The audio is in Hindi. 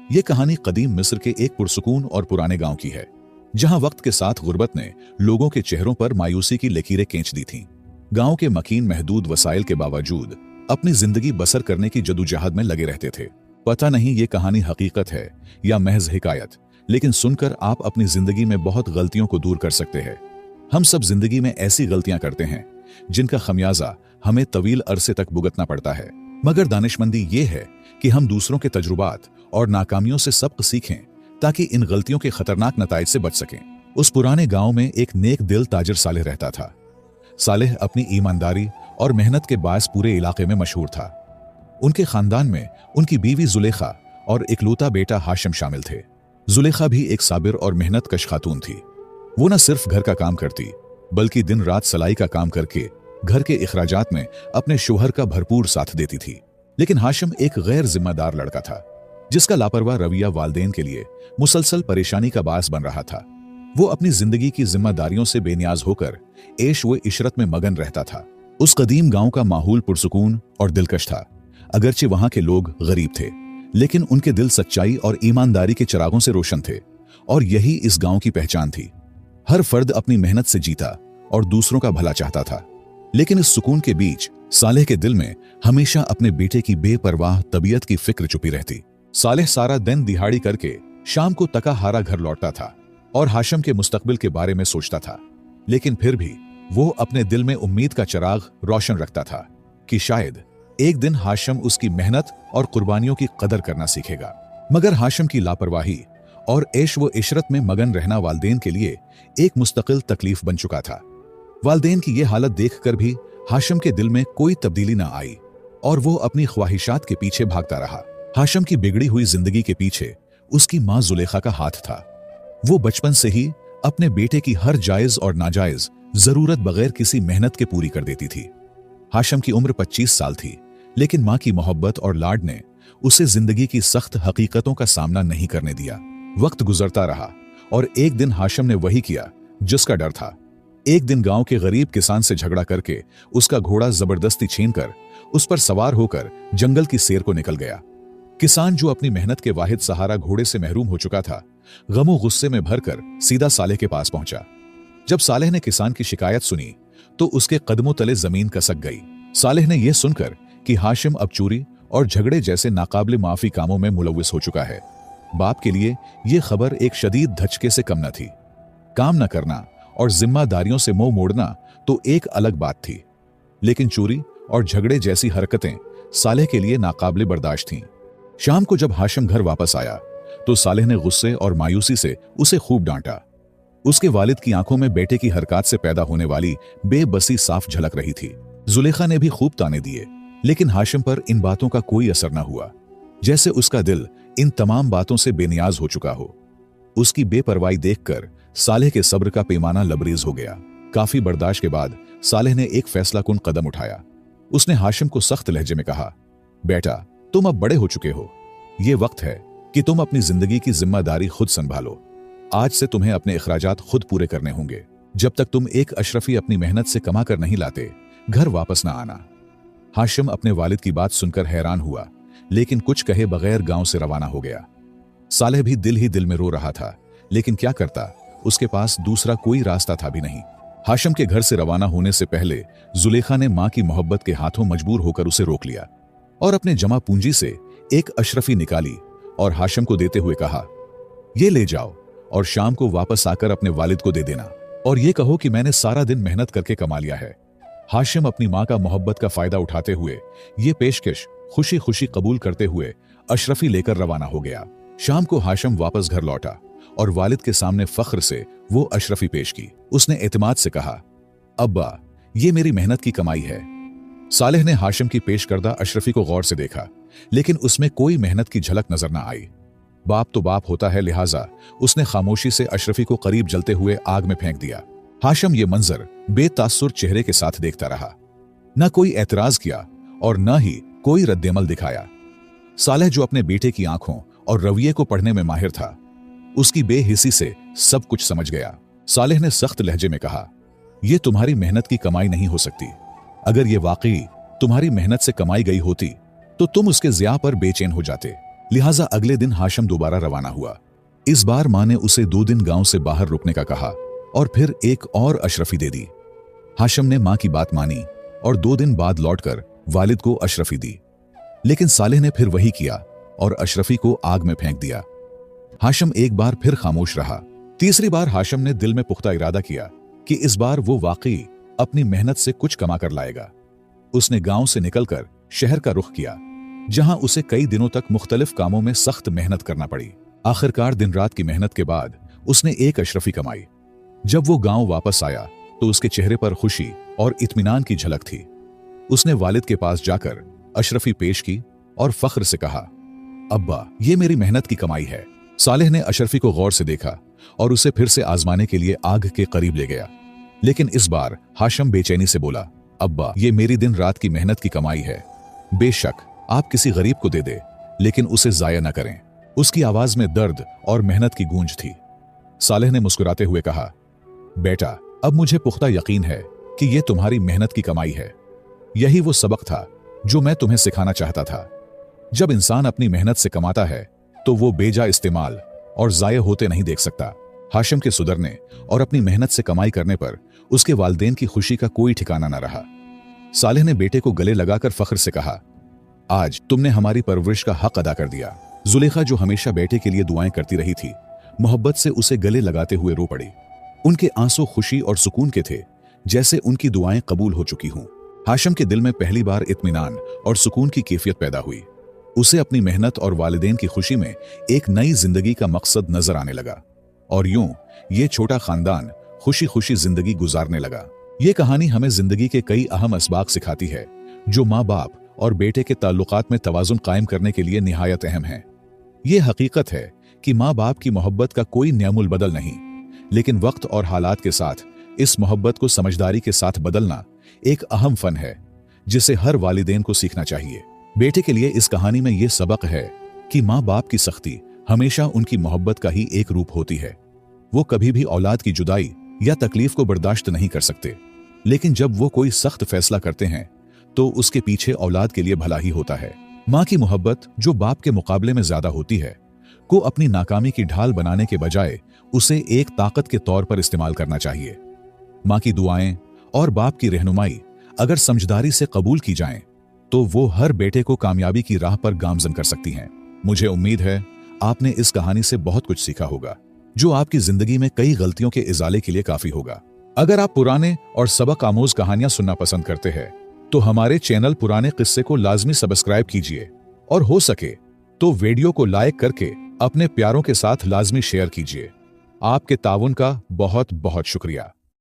ये कहानी कदीम मिस्र के एक पुरसुकून और पुराने गांव की है, जहां वक्त के साथ गुर्बत ने लोगों के चेहरों पर मायूसी की लकीरें खींच दी थीं। गांव के मकीन महदूद वसाइल के बावजूद अपनी जिंदगी बसर करने की जदोजहद में लगे रहते थे। पता नहीं ये कहानी हकीकत है या महज हिकायत, लेकिन सुनकर आप अपनी जिंदगी में बहुत गलतियों को दूर कर सकते हैं। हम सब जिंदगी में ऐसी गलतियां करते हैं जिनका खमियाजा हमें तवील अरसे तक भुगतना पड़ता है, मगर दानिशमंदी ये है कि हम दूसरों के तजुर्बात और नाकामियों से सबक सीखें ताकि इन गलतियों के खतरनाक नताइज से बच सकें। उस पुराने गांव में एक नेक दिल ताजिर सालेह रहता था। सालेह अपनी ईमानदारी और मेहनत के बायस पूरे इलाके में मशहूर था। उनके खानदान में उनकी बीवी जुलेखा और इकलौता बेटा हाशिम शामिल थे। जुलेखा भी एक साबिर और मेहनत कश खातून थी। वो न सिर्फ घर का काम करती बल्कि दिन रात सलाई का काम करके घर के इखराजात में अपने शोहर का भरपूर साथ देती थी। लेकिन हाशिम एक गैर जिम्मेदार लड़का था, जिसका लापरवाह रवैया वालिदैन के लिए मुसलसल परेशानी का बायस बन रहा था। वो अपनी जिंदगी की जिम्मेदारियों से बेनियाज होकर ऐश व इशरत में मगन रहता था। उस कदीम गांव का माहौल पुरसुकून और दिलकश था। अगरचे वहां के लोग गरीब थे, लेकिन उनके दिल सच्चाई और ईमानदारी के चिरागों से रोशन थे, और यही इस गांव की पहचान थी। हर फर्द अपनी मेहनत से जीता और दूसरों का भला चाहता था। लेकिन इस सुकून के बीच सालेह के दिल में हमेशा अपने बेटे की बेपरवाह तबीयत की फिक्र छुपी रहती। सालेह सारा दिन दिहाड़ी करके शाम को तका हारा घर लौटता था और हाशिम के मुस्तकबिल के बारे में सोचता था। लेकिन फिर भी वो अपने दिल में उम्मीद का चिराग रोशन रखता था कि शायद एक दिन हाशिम उसकी मेहनत और कुर्बानियों की कदर करना सीखेगा। मगर हाशिम की लापरवाही और ऐश व इशरत में मगन रहना वालिदैन के लिए एक मुस्तकिल तकलीफ बन चुका था। वालिदैन की यह हालत देखकर भी हाशिम के दिल में कोई तब्दीली ना आई और वो अपनी ख्वाहिशात के पीछे भागता रहा। हाशिम की बिगड़ी हुई जिंदगी के पीछे उसकी मां जुलेखा का हाथ था। वो बचपन से ही अपने बेटे की हर जायज और नाजायज जरूरत बगैर किसी मेहनत के पूरी कर देती थी। हाशिम की उम्र 25 साल थी, लेकिन मां की मोहब्बत और लाड ने उसे जिंदगी की सख्त हकीकतों का सामना नहीं करने दिया। वक्त गुजरता रहा और एक दिन हाशिम ने वही किया जिसका डर था। एक दिन गांव के गरीब किसान से झगड़ा करके उसका घोड़ा जबरदस्ती छीनकर उस पर सवार होकर जंगल की सैर को निकल गया। किसान, जो अपनी मेहनत के वाहिद सहारा घोड़े से महरूम हो चुका था, गमो गुस्से में भरकर सीधा सालेह के पास पहुंचा। जब सालेह ने किसान की शिकायत सुनी तो उसके कदमों तले जमीन कसक गई। सालेह ने यह सुनकर कि हाशिम अब चोरी और झगड़े जैसे नाकाबिल माफी कामों में मुलव्विस हो चुका है, बाप के लिए यह खबर एक शदीद धचके से कम न थी। काम न करना और जिम्मेदारियों से मुंह मोड़ना तो एक अलग बात थी, लेकिन चोरी और झगड़े जैसी हरकतें सालेह के लिए नाकाबिल बर्दाश्त थीं। शाम को जब हाशिम घर वापस आया तो सालेह ने गुस्से और मायूसी से उसे खूब डांटा। उसके वालिद की आंखों में बेटे की हरकत से पैदा होने वाली बेबसी साफ झलक रही थी। जुलेखा ने भी खूब ताने दिए, लेकिन हाशिम पर इन बातों का कोई असर न हुआ, जैसे उसका दिल इन तमाम बातों से बेनियाज हो चुका हो। उसकी बेपरवाही देखकर सालेह के सब्र का पैमाना लबरेज हो गया। काफी बर्दाश्त के बाद सालेह ने एक फैसला कुन कदम उठाया। उसने हाशिम को सख्त लहजे में कहा, बेटा, तुम अब बड़े हो चुके हो। ये वक्त है कि तुम अपनी जिंदगी की जिम्मेदारी खुद संभालो। आज से तुम्हें अपने अखराजात खुद पूरे करने होंगे। जब तक तुम एक अशरफी अपनी मेहनत से कमा कर नहीं लाते, घर वापस ना आना। हाशिम अपने वालिद की बात सुनकर हैरान हुआ, लेकिन कुछ कहे बगैर गांव से रवाना हो गया। सालेह भी दिल ही दिल में रो रहा था, लेकिन क्या करता, उसके पास दूसरा कोई रास्ता था भी नहीं। हाशिम के घर से रवाना होने से पहले जुलेखा ने मां की मोहब्बत के हाथों मजबूर होकर उसे रोक लिया और अपने जमा पूंजी से एक अशरफी निकाली और हाशिम को देते हुए कहा, ये ले जाओ और शाम को वापस आकर अपने वालिद को दे देना और ये कहो कि मैंने सारा दिन मेहनत करके कमा लिया है। हाशिम अपनी मां का मोहब्बत का फायदा उठाते हुए ये पेशकश खुशी खुशी कबूल करते हुए अशरफी लेकर रवाना हो गया। शाम को हाशिम वापस घर लौटा और वालिद के सामने फख्र से वो अशरफी पेश की। उसने एतमाद से कहा, अब्बा, ये मेरी मेहनत की कमाई है। सालेह ने हाशिम की पेश करदा अशरफी को गौर से देखा, लेकिन उसमें कोई मेहनत की झलक नजर न आई। बाप तो बाप होता है, लिहाजा उसने खामोशी से अशरफी को करीब जलते हुए आग में फेंक दिया। हाशिम ये मंजर बेतासुर चेहरे के साथ देखता रहा। न कोई एतराज किया और न ही कोई रद्देमल दिखाया। सालेह, जो अपने बेटे की आंखों और रवैये को पढ़ने में माहिर था, उसकी बेहिसी से सब कुछ समझ गया। सालेह ने सख्त लहजे में कहा, यह तुम्हारी मेहनत की कमाई नहीं हो सकती। अगर यह वाकई तुम्हारी मेहनत से कमाई गई होती तो तुम उसके ज़िया पर बेचैन हो जाते, लिहाजा अगले दिन हाशिम दोबारा रवाना हुआ। इस बार मां ने उसे 2 दिन गांव से बाहर रुकने का कहा और फिर एक और अशरफी दे दी। हाशिम ने मां की बात मानी और 2 दिन बाद लौटकर वालिद को अशरफी दी। लेकिन सालेह ने फिर वही किया और अशरफी को आग में फेंक दिया। हाशिम एक बार फिर खामोश रहा। तीसरी बार हाशिम ने दिल में पुख्ता इरादा किया कि इस बार वो वाकई अपनी मेहनत से कुछ कमा कर लाएगा। उसने गांव से निकलकर शहर का रुख किया, जहां उसे कई दिनों तक मुख्तलिफ कामों में सख्त मेहनत करना पड़ी। आखिरकार दिन रात की मेहनत के बाद उसने एक अशरफी कमाई। जब वो गांव वापस आया तो उसके चेहरे पर खुशी और इत्मीनान की झलक थी। उसने वालिद के पास जाकर अशरफी पेश की और फख्र से कहा, अब्बा, ये मेरी मेहनत की कमाई है। सालेह ने अशरफी को गौर से देखा और उसे फिर से आजमाने के लिए आग के करीब ले गया। लेकिन इस बार हाशिम बेचैनी से बोला, अब्बा, ये मेरी दिन रात की मेहनत की कमाई है। बेशक आप किसी गरीब को दे दे, लेकिन उसे जाया न करें। उसकी आवाज में दर्द और मेहनत की गूंज थी। सालेह ने मुस्कुराते हुए कहा, बेटा, अब मुझे पुख्ता यकीन है कि यह तुम्हारी मेहनत की कमाई है। यही वो सबक था जो मैं तुम्हें सिखाना चाहता था। जब इंसान अपनी मेहनत से कमाता है तो वो बेजा इस्तेमाल और जाया होते नहीं देख सकता। हाशिम के सुधरने और अपनी मेहनत से कमाई करने पर उसके वालिदैन की खुशी का कोई ठिकाना न रहा। सालेह ने बेटे को गले लगाकर फख्र से कहा, आज तुमने हमारी परवरिश का हक अदा कर दिया। जुलेखा, जो हमेशा बेटे के लिए दुआएं करती रही थी, मोहब्बत से उसे गले लगाते हुए रो पड़ी। उनके आंसू खुशी और सुकून के थे, जैसे उनकी दुआएं कबूल हो चुकी हों। हाशिम के दिल में पहली बार इत्मीनान और सुकून की कैफियत पैदा हुई। उसे अपनी मेहनत और वालिदैन की खुशी में एक नई जिंदगी का मकसद नजर आने लगा और यूं ये छोटा खानदान खुशी खुशी जिंदगी गुजारने लगा। ये कहानी हमें जिंदगी के कई अहम असबाक सिखाती है जो माँ बाप और बेटे के ताल्लुकात में तवाजुन कायम करने के लिए निहायत अहम है। ये हकीकत है कि माँ बाप की मोहब्बत का कोई न्यामुल बदल नहीं, लेकिन वक्त और हालात के साथ इस मोहब्बत को समझदारी के साथ बदलना एक अहम फन है जिसे हर वालिदैन को सीखना चाहिए। बेटे के लिए इस कहानी में यह सबक है कि माँ बाप की सख्ती हमेशा उनकी मोहब्बत का ही एक रूप होती है। वो कभी भी औलाद की जुदाई या तकलीफ को बर्दाश्त नहीं कर सकते, लेकिन जब वो कोई सख्त फैसला करते हैं तो उसके पीछे औलाद के लिए भला ही होता है। माँ की मोहब्बत, जो बाप के मुकाबले में ज्यादा होती है, को अपनी नाकामी की ढाल बनाने के बजाय उसे एक ताकत के तौर पर इस्तेमाल करना चाहिए। माँ की दुआएं और बाप की रहनुमाई अगर समझदारी से कबूल की जाएं, तो वो हर बेटे को कामयाबी की राह पर गामजन कर सकती हैं। मुझे उम्मीद है आपने इस कहानी से बहुत कुछ सीखा होगा, जो आपकी जिंदगी में कई गलतियों के इजाले के लिए काफी होगा। अगर आप पुराने और सबक आमोज कहानियां सुनना पसंद करते हैं तो हमारे चैनल पुराने किस्से को लाजमी सब्सक्राइब कीजिए और हो सके तो वीडियो को लाइक करके अपने प्यारों के साथ लाजमी शेयर कीजिए। आपके ताउन का बहुत बहुत शुक्रिया।